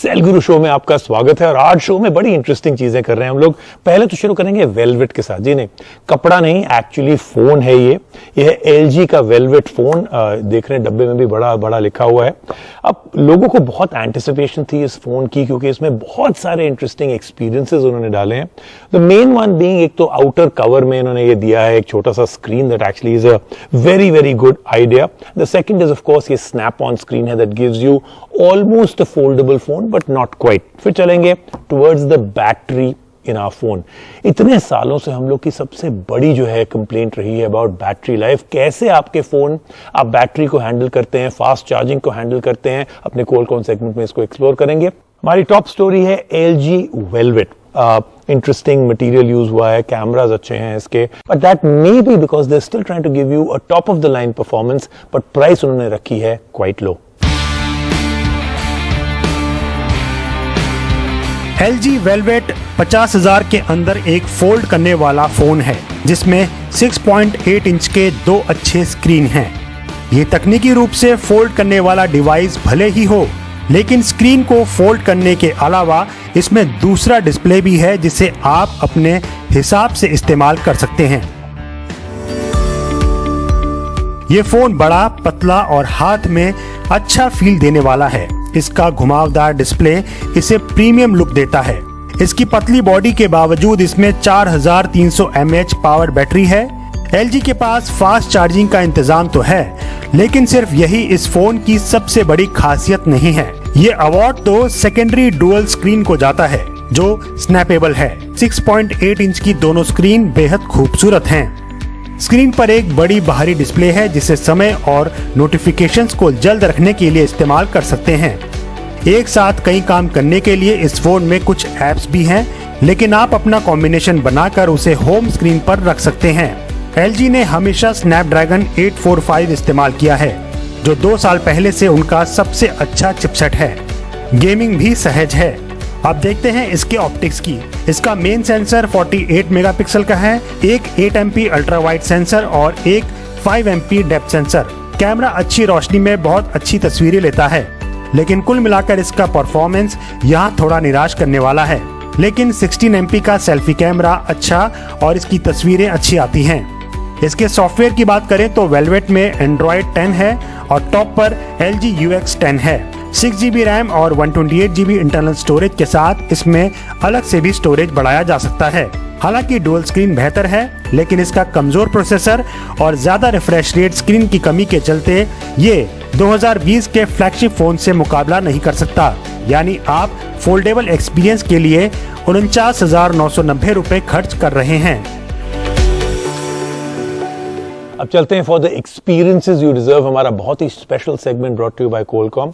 Cell Guru show में आपका स्वागत है और आज शो में बड़ी इंटरेस्टिंग चीजें कर रहे हैं हम लोग। पहले तो शुरू करेंगे वेलवेट के साथ। जी नहीं, कपड़ा नहीं, एक्चुअली फोन है ये है एलजी का वेलवेट फोन। देख रहे हैं डब्बे में भी बड़ा बड़ा लिखा हुआ है। अब लोगों को बहुत एंटिसिपेशन थी इस फोन की क्योंकि इसमें बहुत सारे इंटरेस्टिंग एक्सपीरियंसेस उन्होंने डाले हैं। द मेन वन बीइंग, एक तो आउटर कवर में इन्होंने ये दिया है एक छोटा सा screen that actually is a very very good idea. The second is of course ये स्नैप ऑन स्क्रीन है that gives you almost a foldable phone but not quite. फिर चलेंगे towards the battery in our phone. इतने सालों से हम लोग की सबसे बड़ी जो है कंप्लेंट रही है अबाउट बैटरी लाइफ। कैसे आपके फोन आप बैटरी को हैंडल करते हैं, फास्ट चार्जिंग को हैंडल करते हैं। अपने कॉल सेगमेंट में इसको एक्सप्लोर करेंगे। हमारी टॉप स्टोरी है LG Velvet. Interesting material use हुआ है, कैमरास अच्छे हैं इसके, but that may be because they still trying to give you a top of the line performance, but price उन्होंने रखी है क्वाइट लो। LG वेलवेट 50,000 के अंदर एक फोल्ड करने वाला फोन है जिसमें 6.8 इंच के दो अच्छे स्क्रीन हैं। ये तकनीकी रूप से फोल्ड करने वाला डिवाइस भले ही हो, लेकिन स्क्रीन को फोल्ड करने के अलावा इसमें दूसरा डिस्प्ले भी है जिसे आप अपने हिसाब से इस्तेमाल कर सकते हैं। ये फोन बड़ा, पतला और हाथ में अच्छा फील देने वाला है। इसका घुमावदार डिस्प्ले इसे प्रीमियम लुक देता है। इसकी पतली बॉडी के बावजूद इसमें 4300 mAh पावर बैटरी है। LG के पास फास्ट चार्जिंग का इंतजाम तो है, लेकिन सिर्फ यही इस फोन की सबसे बड़ी खासियत नहीं है। ये अवार्ड तो सेकेंडरी डुअल स्क्रीन को जाता है जो स्नैपेबल है। 6.8 इंच की दोनों स्क्रीन बेहद खूबसूरत हैं। स्क्रीन पर एक बड़ी बाहरी डिस्प्ले है जिसे समय और नोटिफिकेशंस को जल्द रखने के लिए इस्तेमाल कर सकते हैं। एक साथ कई काम करने के लिए इस फोन में कुछ ऐप्स भी हैं, लेकिन आप अपना कॉम्बिनेशन बनाकर उसे होम स्क्रीन पर रख सकते हैं। LG ने हमेशा स्नैपड्रैगन 845 इस्तेमाल किया है, जो 2 साल पहले से उनका सबसे अच्छा चिपसेट है। गेमिंग भी सहज है। अब देखते हैं इसके ऑप्टिक्स की। इसका मेन सेंसर 48 मेगापिक्सल का है, एक 8MP अल्ट्रा वाइड सेंसर और एक 5MP डेप्थ सेंसर। कैमरा अच्छी रोशनी में बहुत अच्छी तस्वीरें लेता है, लेकिन कुल मिलाकर इसका परफॉर्मेंस यहाँ थोड़ा निराश करने वाला है। लेकिन 16MP का सेल्फी कैमरा अच्छा और इसकी तस्वीरें अच्छी आती हैं। इसके सॉफ्टवेयर की बात करें तो वेलवेट में Android 10 है और टॉप पर LG UX 10 है। 6GB रैम और 128GB इंटरनल स्टोरेज के साथ इसमें अलग से भी स्टोरेज बढ़ाया जा सकता है। हालांकि डुअल स्क्रीन बेहतर है, लेकिन इसका कमजोर प्रोसेसर और ज्यादा रिफ्रेश रेट स्क्रीन की कमी के चलते ये 2020 के फ्लैगशिप फोन से मुकाबला नहीं कर सकता। यानी आप फोल्डेबल एक्सपीरियंस के लिए 49,990 रुपए खर्च कर रहे हैं। अब चलते हैं for the experiences you deserve, हमारा बहुत ही special segment brought to you by कोलकॉम।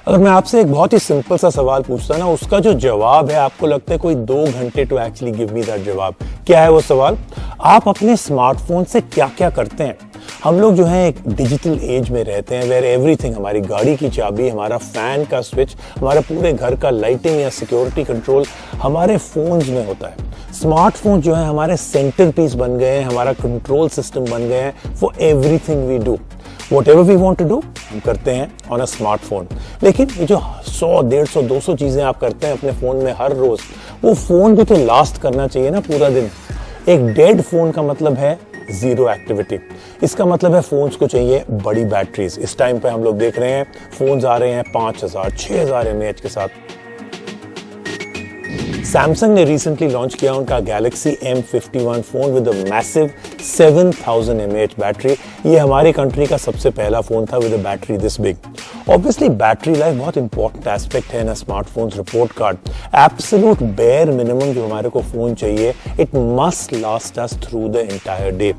अगर मैं आपसे एक बहुत ही सिंपल सा सवाल पूछता ना, उसका जो जवाब है आपको लगता है कोई 2 घंटे to actually give me that जवाब। क्या है वो सवाल? आप अपने स्मार्टफोन से क्या क्या करते हैं? हम लोग जो है एक डिजिटल एज में रहते हैं वेयर एवरीथिंग, हमारी गाड़ी की चाबी, हमारा फैन का स्विच, हमारे पूरे घर का लाइटिंग या सिक्योरिटी कंट्रोल हमारे फोन्स में होता है। स्मार्टफोन जो है हमारे सेंटर पीस बन गए हैं, हमारा कंट्रोल सिस्टम बन गए हैं for everything we do. Whatever we want to do, हम करते हैं ऑन अ स्मार्टफोन। लेकिन ये जो 100, 150, 200 चीजें आप करते हैं अपने फोन में हर रोज, वो फोन भी तो लास्ट करना चाहिए ना पूरा दिन। एक डेड फोन का मतलब है जीरो एक्टिविटी। इसका मतलब है फोन्स को चाहिए बड़ी बैटरीज। इस टाइम पे हम लोग देख रहे हैं फोन्स आ रहे हैं 5,000, 6,000 mAh के साथ। सैमसंग ने रिसेंटली लॉन्च किया उनका Galaxy M51 phone with a massive 7,000 mAh battery. ये हमारी कंट्री का सबसे पहला फोन था with a battery this big. Obviously battery life बहुत इंपॉर्टेंट एस्पेक्ट है ना smartphones report card. Absolute bare minimum जो हमारे को फोन चाहिए, it must last us through the entire day.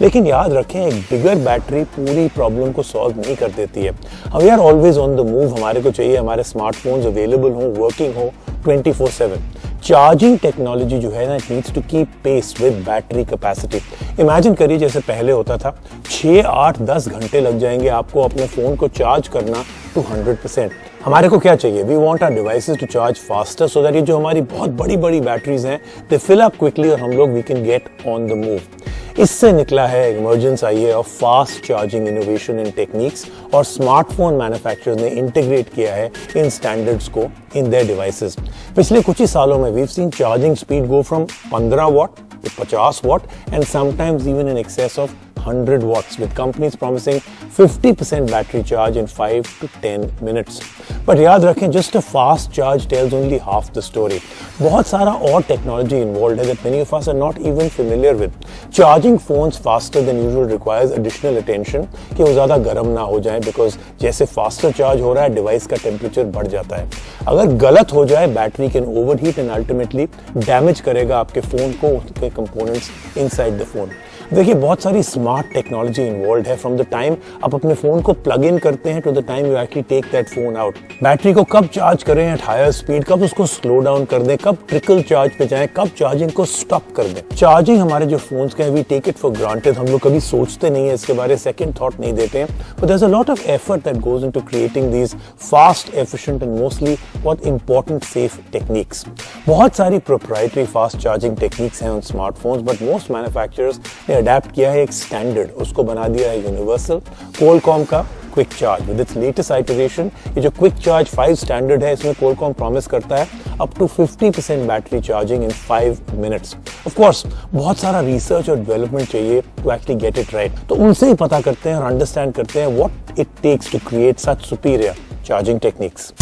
लेकिन याद रखें, एक बिगर बैटरी पूरी प्रॉब्लम को सॉल्व नहीं कर देती है। We are always on the move, हमारे को चाहिए हमारे स्मार्टफोन्स अवेलेबल हो, वर्किंग हो 24/7। चार्जिंग टेक्नोलॉजी जो है ना, it needs to keep pace with battery capacity. Imagine करिए जैसे पहले होता था 6, 8, 10 घंटे लग जाएंगे आपको अपने फोन को चार्ज करना टू 100%। हमारे को क्या चाहिए? We want our devices to charge faster so that ये जो हमारी बहुत बड़ी बड़ी बैटरीज हैं दे फिल अप क्विकली और हम लोग we can get on the move. इससे निकला है इमर्जेंस आई है of fast charging innovation in techniques और स्मार्टफोन मैन्युफैक्चरर्स ने इंटीग्रेट किया है इन स्टैंडर्ड्स को इन देयर डिवाइसेस। पिछले कुछ ही सालों में we have seen charging speed go from 15 watt to 50 watt and sometimes even in excess of 100 watts with companies promising 50% battery charge in 5 to 10 minutes. But याद रखें just a fast charge tells only half the story. बहुत सारा और technology involved है that many of us are not even familiar with. Charging phones faster than usual requires additional attention कि वो ज़्यादा गर्म ना हो जाए because जैसे faster charge हो रहा है device का temperature बढ़ जाता है। अगर गलत हो जाए battery can overheat and ultimately damage करेगा आपके phone को उसके components inside the phone. देखिए बहुत सारी स्मार्ट टेक्नोलॉजी इन्वॉल्व है फ्रॉम द टाइम आप अपने फोन को प्लग इन करते हैं to the time you actually take that phone out. Battery को कब चार्ज करें एट हायर स्पीड, कब उसको स्लो डाउन कर दें, कब ट्रिकल चार्ज पे जाएं, कब चार्जिंग को स्टॉप कर दें। चार्जिंग हमारे जो फोन्स के हैं we take it for granted, हम लोग कभी सोचते नहीं है इसके बारे में, सेकंड थॉट नहीं देते हैं। But there is a lot of effort that goes into creating these fast efficient and mostly बहुत इंपॉर्टेंट सेफ टेक्निक्स। बहुत सारी प्रोप्राइटरी फास्ट चार्जिंग टेक्निक्स हैं on smartphones but most manufacturers ने अडेप्ट किया है एक स्टैंडर्ड, उसको बना दिया है यूनिवर्सल। Qualcomm का quick charge with its latest iteration, ये जो क्विक चार्ज 5 स्टैंडर्ड है इसमें Qualcomm प्रॉमिस करता है up to 50% battery charging in 5 minutes. Of course बहुत सारा रिसर्च और डेवलपमेंट चाहिए to actually get it right, तो उनसे ही पता करते हैं और अंडरस्टैंड करते हैं what it takes to create such superior charging techniques.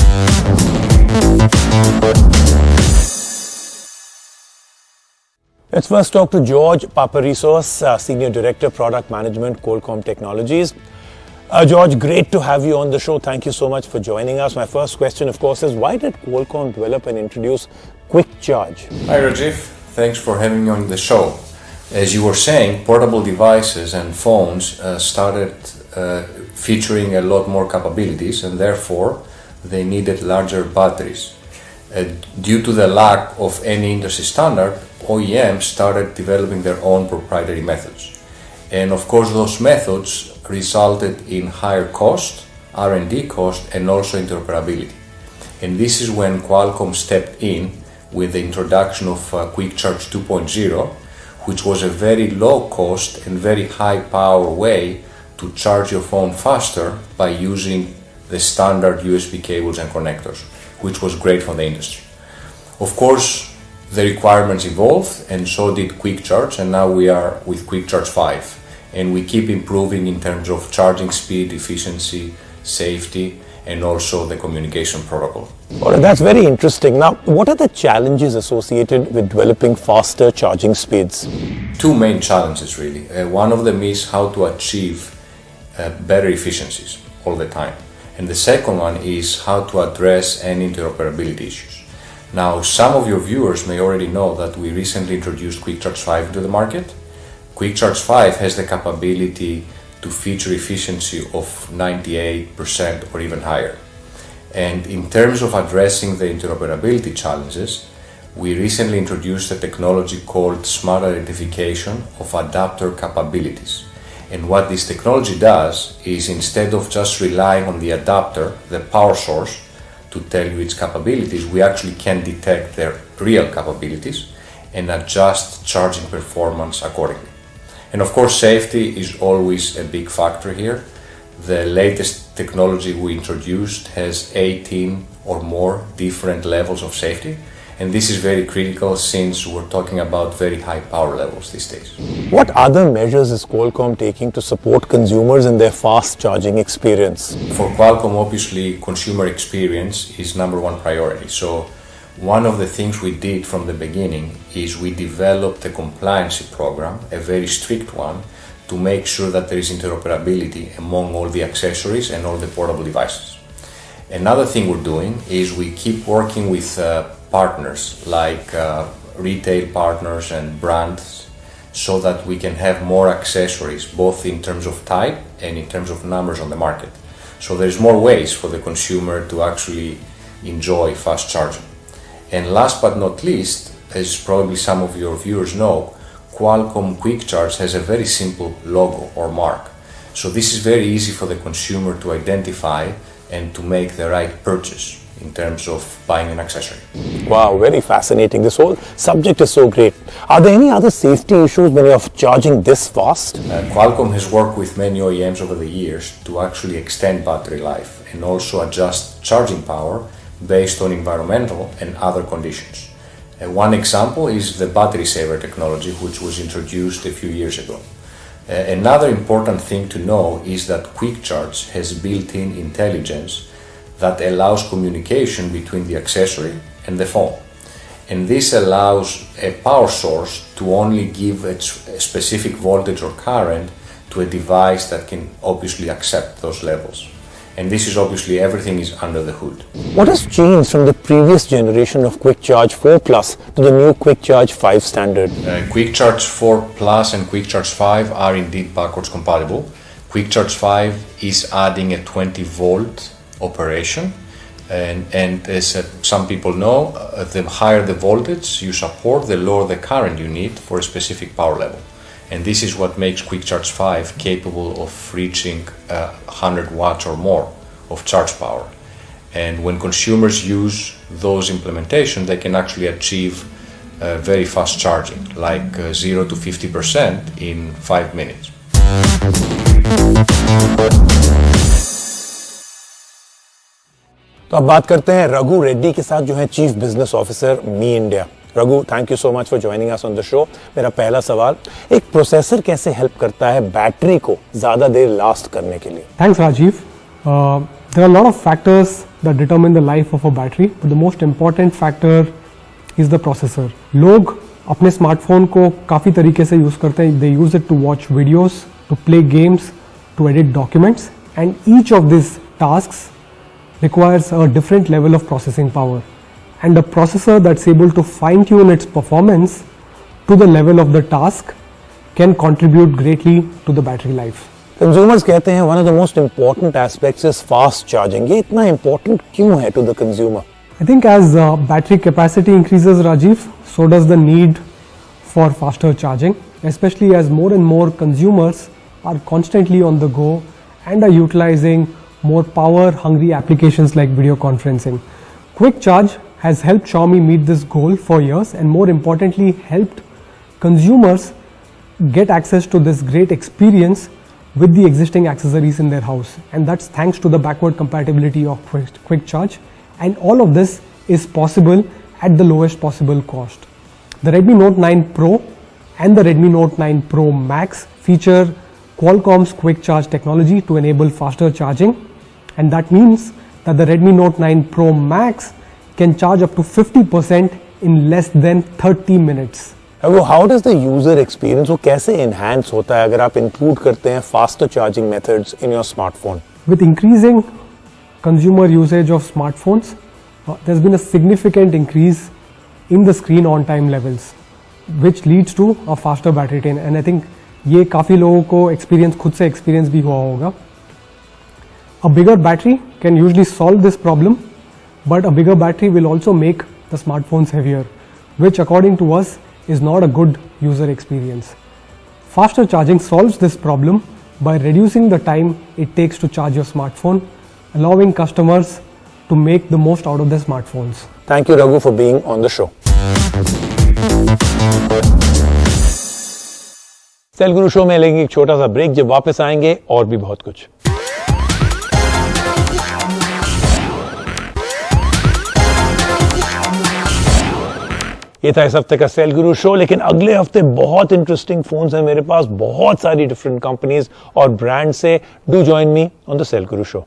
Let's first talk to George Paparizos, Senior Director, Product Management, Qualcomm Technologies. George, great to have you on the show. Thank you so much for joining us. My first question, of course, is why did Qualcomm develop and introduce Quick Charge? Hi, Rajiv. Thanks for having me on the show. As you were saying, portable devices and phones started featuring a lot more capabilities, and therefore they needed larger batteries. Due to the lack of any industry standard, OEMs started developing their own proprietary methods. And of course those methods resulted in higher cost, R&D cost, and also interoperability. And this is when Qualcomm stepped in with the introduction of Quick Charge 2.0, which was a very low cost and very high power way to charge your phone faster by using the standard USB cables and connectors, which was great for the industry. Of course, the requirements evolved and so did Quick Charge, and now we are with Quick Charge 5, and we keep improving in terms of charging speed, efficiency, safety, and also the communication protocol. All right, that's very interesting. Now, what are the challenges associated with developing faster charging speeds? Two main challenges really. One of them is how to achieve better efficiencies all the time, and the second one is how to address any interoperability issues. Now, some of your viewers may already know that we recently introduced Quick Charge 5 into the market. Quick Charge 5 has the capability to feature efficiency of 98% or even higher. And in terms of addressing the interoperability challenges, we recently introduced a technology called Smart Identification of Adapter Capabilities. And what this technology does is, instead of just relying on the adapter, the power source, to tell you its capabilities, we actually can detect their real capabilities and adjust charging performance accordingly. And of course, safety is always a big factor here. The latest technology we introduced has 18 or more different levels of safety, and this is very critical since we're talking about very high power levels these days. What other measures is Qualcomm taking to support consumers in their fast charging experience? For Qualcomm, obviously, consumer experience is number one priority. So one of the things we did from the beginning is we developed a compliance program, a very strict one, to make sure that there is interoperability among all the accessories and all the portable devices. Another thing we're doing is we keep working with partners like retail partners and brands so that we can have more accessories both in terms of type and in terms of numbers on the market. So there's more ways for the consumer to actually enjoy fast charging. And last but not least, as probably some of your viewers know, Qualcomm Quick Charge has a very simple logo or mark. So this is very easy for the consumer to identify and to make the right purchase in terms of buying an accessory. Wow, very fascinating. This whole subject is so great. Are there any other safety issues when you're charging this fast? Qualcomm has worked with many OEMs over the years to actually extend battery life and also adjust charging power based on environmental and other conditions. One example is the battery saver technology, which was introduced a few years ago. Another important thing to know is that Quick Charge has built-in intelligence that allows communication between the accessory and the phone. And this allows a power source to only give a specific voltage or current to a device that can obviously accept those levels. And this is obviously everything is under the hood. What has changed from the previous generation of Quick Charge 4 Plus to the new Quick Charge 5 standard? Quick Charge 4 Plus and Quick Charge 5 are indeed backwards compatible. Quick Charge 5 is adding a 20 volt operation, and as some people know, the higher the voltage you support, the lower the current you need for a specific power level. And this is what makes Quick Charge 5 capable of reaching 100 watts or more of charge power. And when consumers use those implementations, they can actually achieve very fast charging, like 0 to 50% in 5 minutes. तो अब बात करते हैं रघु रेड्डी के साथ, जो है chief business officer me India. Raghu, thank you so much for joining us on the show. मेरा पहला सवाल, एक प्रोसेसर कैसे हेल्प करता है बैटरी को ज्यादा देर लास्ट करने के लिए? Thanks, Rajiv. There are a lot of factors that determine the life of a battery, but the most important factor is the processor. लोग अपने स्मार्टफोन को काफ़ी तरीके से यूज़ करते हैं. They use it to watch videos, to play games, to edit documents, and each of these tasks requires a different level of processing power. And a processor that's able to fine-tune its performance to the level of the task can contribute greatly to the battery life. Consumers कहते हैं one of the most important aspects is fast charging. ये इतना important क्यों है to the consumer? I think as battery capacity increases, Rajiv, so does the need for faster charging, especially as more and more consumers are constantly on the go and are utilizing more power-hungry applications like video conferencing. Quick Charge has helped Xiaomi meet this goal for years, and more importantly helped consumers get access to this great experience with the existing accessories in their house, and that's thanks to the backward compatibility of Quick Charge, and all of this is possible at the lowest possible cost. The Redmi Note 9 Pro and the Redmi Note 9 Pro Max feature Qualcomm's Quick Charge technology to enable faster charging, and that means that the Redmi Note 9 Pro Max can charge up to 50% in less than 30 minutes. How does the user experience, वो कैसे enhance होता है अगर आप include करते हैं faster charging methods in your smartphone? With increasing consumer usage of smartphones, there's been a significant increase in the screen on time levels, which leads to a faster battery drain. And I think ये काफ़ी लोगों को खुद से experience भी हुआ होगा. A bigger battery can usually solve this problem, but a bigger battery will also make the smartphones heavier, which according to us is not a good user experience. Faster charging solves this problem by reducing the time it takes to charge your smartphone, allowing customers to make the most out of their smartphones. Thank you, Raghu, for being on the show. Cell Guru show में लेंगे एक छोटा सा break, जब वापस आएंगे और भी बहुत कुछ। ये था इस हफ्ते का सेल गुरु शो, लेकिन अगले हफ्ते बहुत इंटरेस्टिंग फोन्स हैं मेरे पास, बहुत सारी डिफरेंट कंपनीज और ब्रांड से। Do join me on the Cell Guru show.